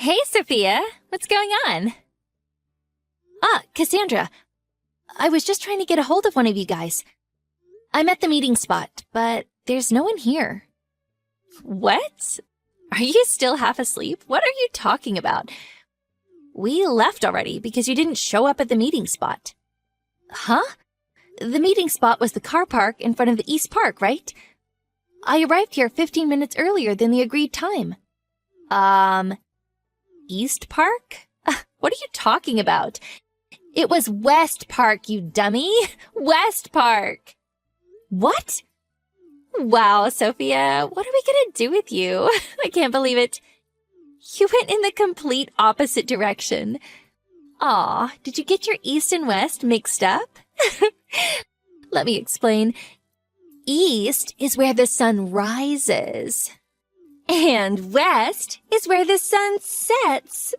Hey, Sophia. What's going on? Cassandra. I was just trying to get a hold of one of you guys. I'm at the meeting spot, but there's no one here. What? Are you still half asleep? What are you talking about? We left already because you didn't show up at the meeting spot. Huh? The meeting spot was the car park in front of the East Park, right? I arrived here 15 minutes earlier than the agreed time. East Park? What are you talking about? It was West Park, you dummy. West Park. What? Wow, Sophia, what are we gonna do with you? I can't believe it. You went in the complete opposite direction. Aw, did you get your east and west mixed up? Let me explain. East is where the sun rises. And west is where the sun sets.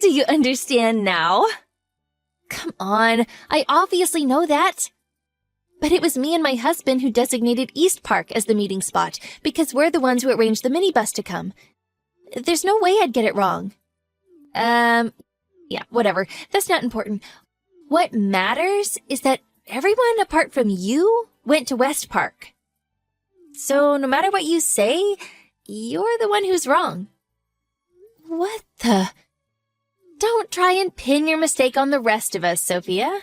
Do you understand now? Come on, I obviously know that. But it was me and my husband who designated East Park as the meeting spot because we're the ones who arranged the minibus to come. There's no way I'd get it wrong. Yeah, whatever. That's not important. What matters is that everyone apart from you went to West Park. So no matter what you say, you're the one who's wrong. What the? Don't try and pin your mistake on the rest of us, Sophia.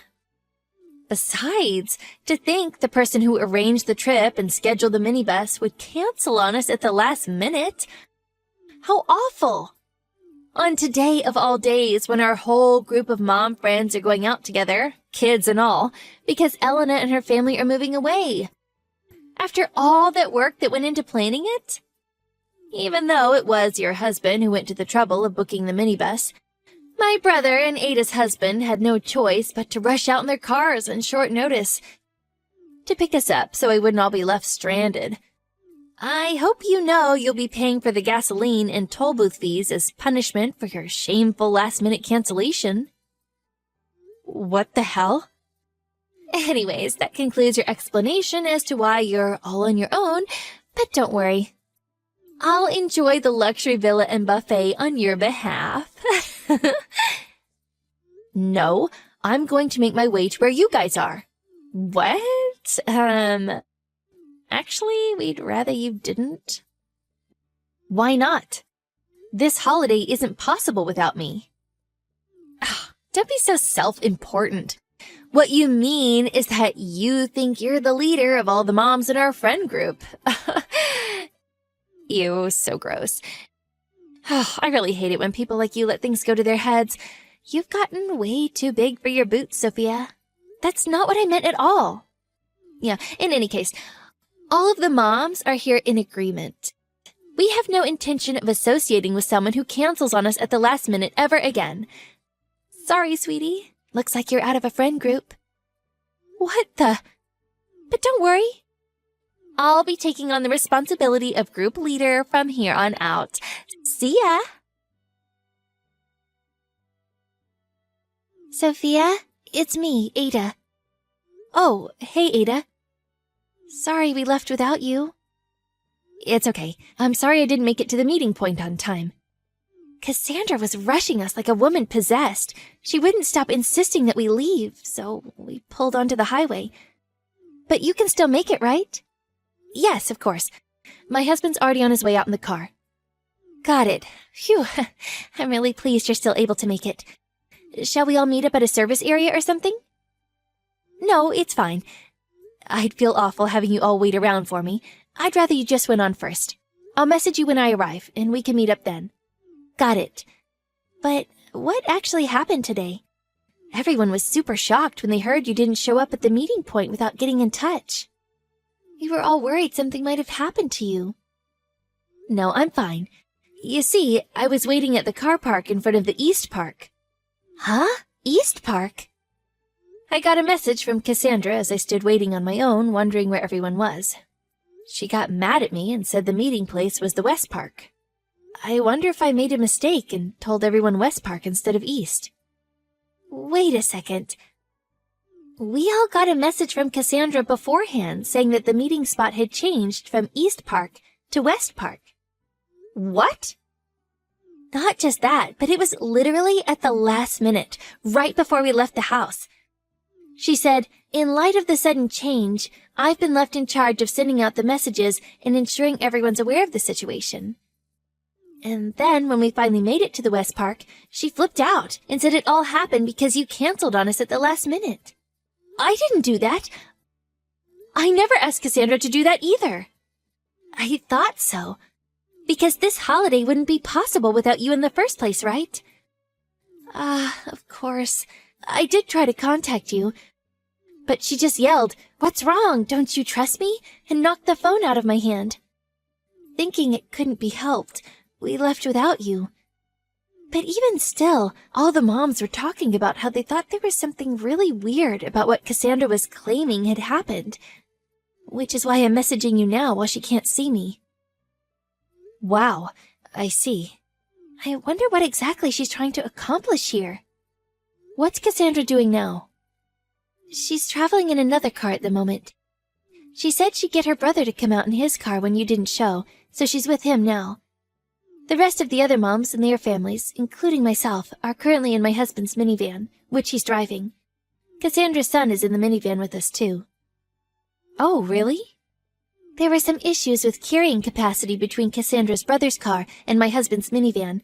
Besides, to think the person who arranged the trip and scheduled the minibus would cancel on us at the last minute. How awful! On today of all days when our whole group of mom friends are going out together, kids and all, because Elena and her family are moving away. After all that work that went into planning it? Even though it was your husband who went to the trouble of booking the minibus, my brother and Ada's husband had no choice but to rush out in their cars on short notice to pick us up so we wouldn't all be left stranded. I hope you know you'll be paying for the gasoline and toll booth fees as punishment for your shameful last-minute cancellation. What the hell? Anyways, that concludes your explanation as to why you're all on your own, but don't worry. I'll enjoy the luxury villa and buffet on your behalf. No, I'm going to make my way to where you guys are. What? Actually, we'd rather you didn't. Why not? This holiday isn't possible without me. Don't be so self-important. What you mean is that you think you're the leader of all the moms in our friend group. Ew, so gross. I really hate it when people like you let things go to their heads. You've gotten way too big for your boots, Sophia. That's not what I meant at all. Yeah, in any case, all of the moms are here in agreement. We have no intention of associating with someone who cancels on us at the last minute ever again. Sorry, sweetie. Looks like you're out of a friend group. What the? But don't worry. I'll be taking on the responsibility of group leader from here on out. See ya! Sophia, it's me, Ada. Oh, hey, Ada. Sorry we left without you. It's okay. I'm sorry I didn't make it to the meeting point on time. Cassandra was rushing us like a woman possessed. She wouldn't stop insisting that we leave, so we pulled onto the highway. But you can still make it, right? Yes, of course. My husband's already on his way out in the car. Got it. Phew. I'm really pleased you're still able to make it. Shall we all meet up at a service area or something? No, it's fine. I'd feel awful having you all wait around for me. I'd rather you just went on first. I'll message you when I arrive, and we can meet up then. Got it. But what actually happened today? Everyone was super shocked when they heard you didn't show up at the meeting point without getting in touch. We were all worried something might have happened to you. No, I'm fine. You see, I was waiting at the car park in front of the East Park. Huh? East Park? I got a message from Cassandra as I stood waiting on my own, wondering where everyone was. She got mad at me and said the meeting place was the West Park. I wonder if I made a mistake and told everyone West Park instead of East. Wait a second. We all got a message from Cassandra beforehand saying that the meeting spot had changed from East Park to West Park. What? Not just that, but it was literally at the last minute, right before we left the house. She said, "In light of the sudden change, I've been left in charge of sending out the messages and ensuring everyone's aware of the situation." And then, when we finally made it to the West Park, she flipped out and said it all happened because you canceled on us at the last minute. I didn't do that. I never asked Cassandra to do that either. I thought so. Because this holiday wouldn't be possible without you in the first place, right? Of course. I did try to contact you. But she just yelled, "What's wrong? Don't you trust me?" and knocked the phone out of my hand. Thinking it couldn't be helped, we left without you. But even still, all the moms were talking about how they thought there was something really weird about what Cassandra was claiming had happened. Which is why I'm messaging you now while she can't see me. Wow, I see. I wonder what exactly she's trying to accomplish here. What's Cassandra doing now? She's traveling in another car at the moment. She said she'd get her brother to come out in his car when you didn't show, so she's with him now. The rest of the other moms and their families, including myself, are currently in my husband's minivan, which he's driving. Cassandra's son is in the minivan with us, too. Oh, really? There were some issues with carrying capacity between Cassandra's brother's car and my husband's minivan.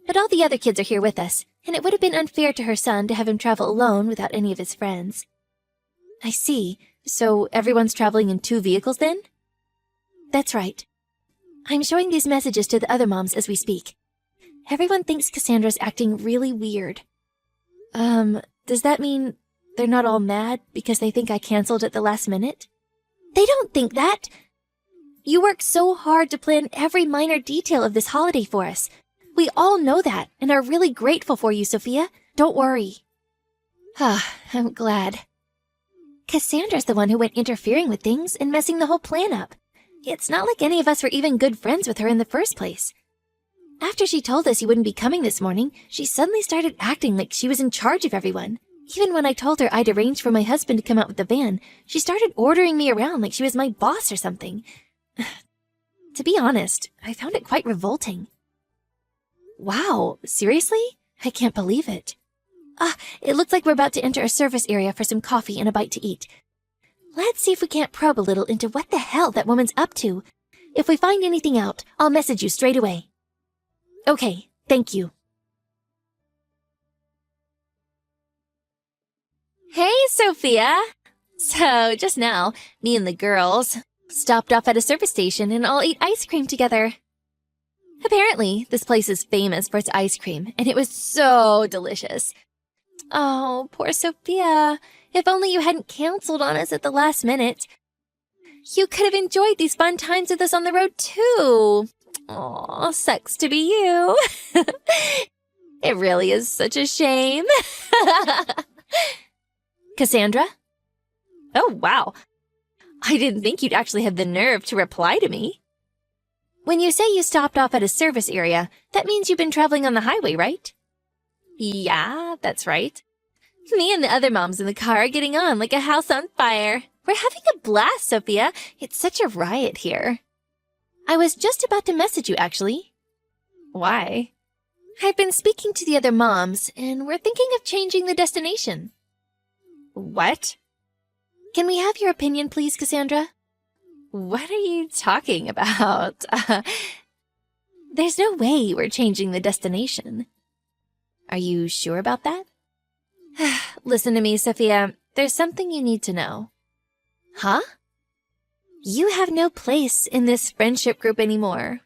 But all the other kids are here with us, and it would have been unfair to her son to have him travel alone without any of his friends. I see. So everyone's traveling in 2 vehicles then? That's right. I'm showing these messages to the other moms as we speak. Everyone thinks Cassandra's acting really weird. Does that mean they're not all mad because they think I canceled at the last minute? They don't think that. You worked so hard to plan every minor detail of this holiday for us. We all know that and are really grateful for you, Sophia. Don't worry. I'm glad. Cassandra's the one who went interfering with things and messing the whole plan up. It's not like any of us were even good friends with her in the first place. After she told us you wouldn't be coming this morning, she suddenly started acting like she was in charge of everyone. Even when I told her I'd arranged for my husband to come out with the van, she started ordering me around like she was my boss or something. To be honest, I found it quite revolting. Wow, seriously? I can't believe it. It looks like we're about to enter a service area for some coffee and a bite to eat. Let's see if we can't probe a little into what the hell that woman's up to. If we find anything out, I'll message you straight away. Okay, thank you. Hey, Sophia! So, just now, me and the girls stopped off at a service station and all ate ice cream together. Apparently, this place is famous for its ice cream, and it was so delicious. Oh, poor Sophia. If only you hadn't canceled on us at the last minute. You could have enjoyed these fun times with us on the road, too. Aw, sucks to be you. It really is such a shame. Cassandra? Oh, wow. I didn't think you'd actually have the nerve to reply to me. When you say you stopped off at a service area, that means you've been traveling on the highway, right? Yeah, that's right. Me and the other moms in the car are getting on like a house on fire. We're having a blast, Sophia. It's such a riot here. I was just about to message you, actually. Why? I've been speaking to the other moms, and we're thinking of changing the destination. What? Can we have your opinion, please, Cassandra? What are you talking about? There's no way we're changing the destination. Are you sure about that? Listen to me, Sophia. There's something you need to know. Huh? You have no place in this friendship group anymore.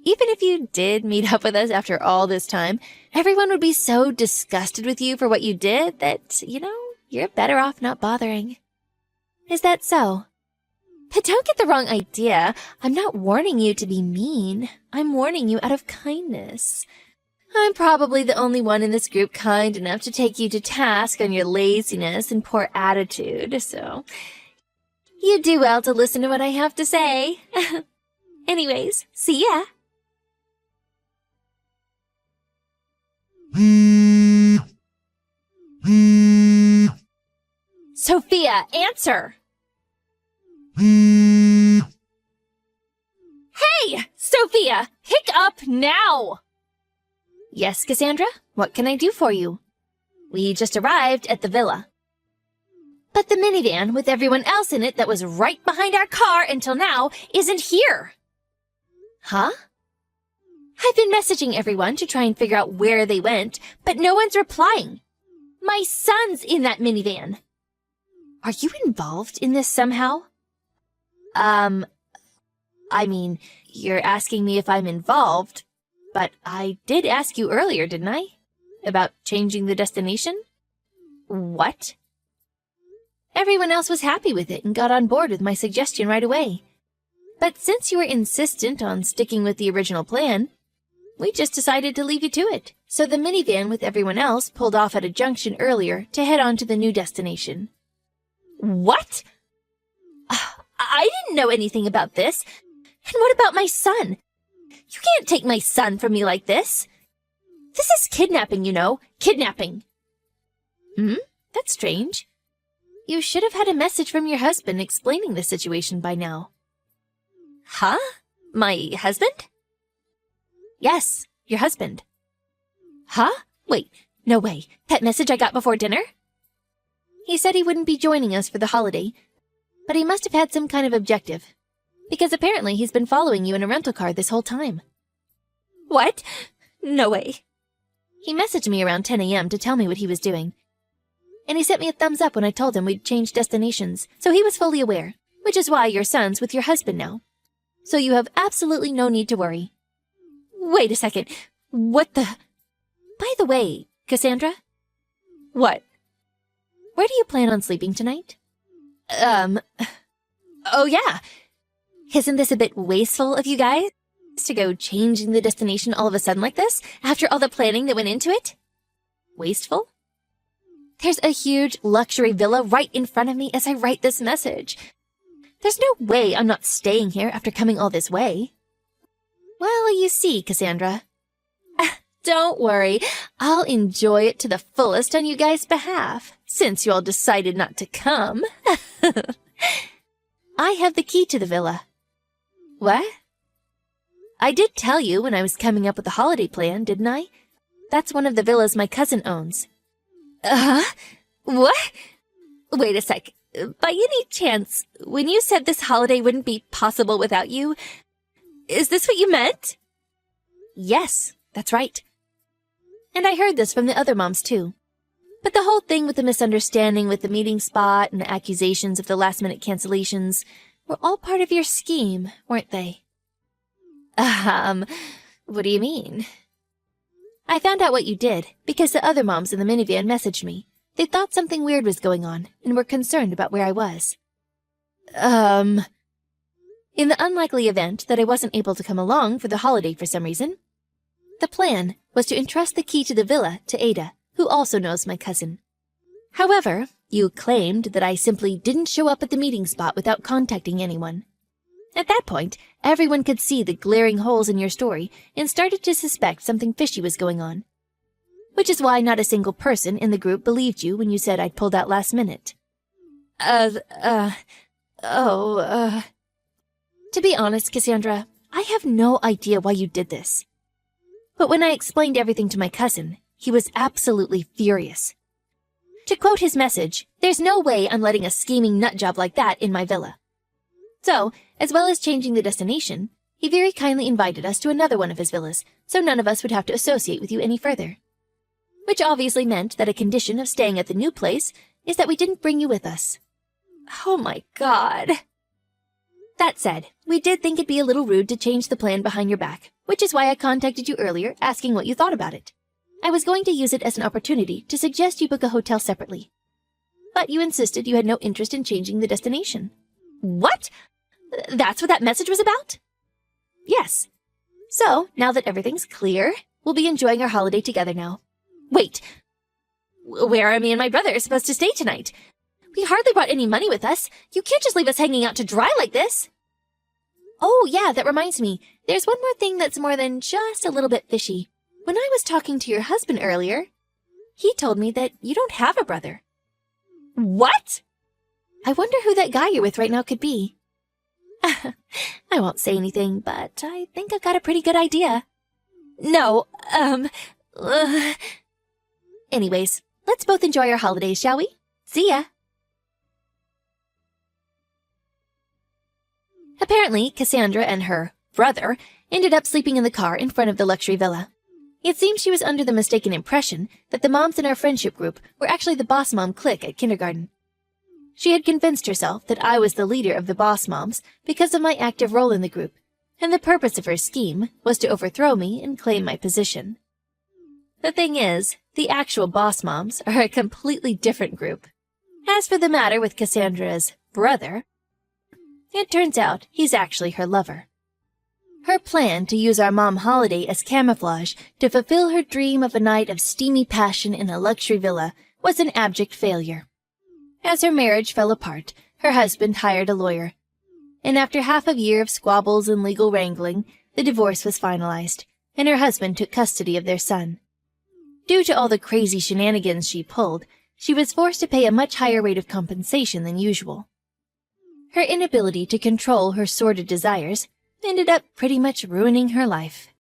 Even if you did meet up with us after all this time, everyone would be so disgusted with you for what you did that, you're better off not bothering. Is that so? But don't get the wrong idea. I'm not warning you to be mean. I'm warning you out of kindness. I'm probably the only one in this group kind enough to take you to task on your laziness and poor attitude, so you do well to listen to what I have to say. Anyways, see ya. Sophia, answer! Hey, Sophia, pick up now! Yes, Cassandra? What can I do for you? We just arrived at the villa. But the minivan with everyone else in it that was right behind our car until now isn't here. Huh? I've been messaging everyone to try and figure out where they went, but no one's replying. My son's in that minivan. Are you involved in this somehow? I mean, you're asking me if I'm involved, but I did ask you earlier, didn't I? About changing the destination? What? Everyone else was happy with it and got on board with my suggestion right away. But since you were insistent on sticking with the original plan, we just decided to leave you to it. So the minivan with everyone else pulled off at a junction earlier to head on to the new destination. What? I didn't know anything about this. And what about my son? You can't take my son from me like this. This is kidnapping, you know. Kidnapping. That's strange. You should have had a message from your husband explaining the situation by now. Huh? My husband? Yes, your husband. Huh? Wait, no way. That message I got before dinner? He said he wouldn't be joining us for the holiday, but he must have had some kind of objective, because apparently he's been following you in a rental car this whole time. What? No way. He messaged me around 10 a.m. to tell me what he was doing, and he sent me a thumbs up when I told him we'd changed destinations, so he was fully aware, which is why your son's with your husband now. So you have absolutely no need to worry. Wait a second. What the... By the way, Cassandra? What? Where do you plan on sleeping tonight? Oh yeah. Isn't this a bit wasteful of you guys to go changing the destination all of a sudden like this, after all the planning that went into it? Wasteful? There's a huge luxury villa right in front of me as I write this message. There's no way I'm not staying here after coming all this way. Well, you see, Cassandra. Don't worry, I'll enjoy it to the fullest on you guys' behalf, since you all decided not to come. I have the key to the villa. What? I did tell you when I was coming up with the holiday plan, didn't I? That's one of the villas my cousin owns. What? Wait a sec. By any chance, when you said this holiday wouldn't be possible without you, is this what you meant? Yes, that's right. And I heard this from the other moms too. But the whole thing with the misunderstanding with the meeting spot and the accusations of the last-minute cancellations were all part of your scheme, weren't they? What do you mean? I found out what you did because the other moms in the minivan messaged me. They thought something weird was going on and were concerned about where I was. In the unlikely event that I wasn't able to come along for the holiday for some reason, the plan was to entrust the key to the villa to Ada, who also knows my cousin. However, you claimed that I simply didn't show up at the meeting spot without contacting anyone. At that point, everyone could see the glaring holes in your story and started to suspect something fishy was going on. Which is why not a single person in the group believed you when you said I'd pulled out last minute. To be honest, Cassandra, I have no idea why you did this. But when I explained everything to my cousin, he was absolutely furious. To quote his message, there's no way I'm letting a scheming nutjob like that in my villa. So, as well as changing the destination, he very kindly invited us to another one of his villas, so none of us would have to associate with you any further. Which obviously meant that a condition of staying at the new place is that we didn't bring you with us. Oh my God. That said, we did think it'd be a little rude to change the plan behind your back, which is why I contacted you earlier asking what you thought about it. I was going to use it as an opportunity to suggest you book a hotel separately. But you insisted you had no interest in changing the destination. What? That's what that message was about? Yes. So, now that everything's clear, we'll be enjoying our holiday together now. Wait. Where are me and my brother supposed to stay tonight? We hardly brought any money with us. You can't just leave us hanging out to dry like this. Oh, yeah, that reminds me. There's one more thing that's more than just a little bit fishy. When I was talking to your husband earlier, he told me that you don't have a brother. What? I wonder who that guy you're with right now could be. I won't say anything, but I think I've got a pretty good idea. No, Ugh. Anyways, let's both enjoy our holidays, shall we? See ya! Apparently, Cassandra and her brother ended up sleeping in the car in front of the luxury villa. It seems she was under the mistaken impression that the moms in our friendship group were actually the boss mom clique at kindergarten. She had convinced herself that I was the leader of the boss moms because of my active role in the group, and the purpose of her scheme was to overthrow me and claim my position. The thing is, the actual boss moms are a completely different group. As for the matter with Cassandra's brother, it turns out he's actually her lover. Her plan to use our mom holiday as camouflage to fulfill her dream of a night of steamy passion in a luxury villa was an abject failure. As her marriage fell apart, her husband hired a lawyer, and after half a year of squabbles and legal wrangling, the divorce was finalized, and her husband took custody of their son. Due to all the crazy shenanigans she pulled, she was forced to pay a much higher rate of compensation than usual. Her inability to control her sordid desires ended up pretty much ruining her life.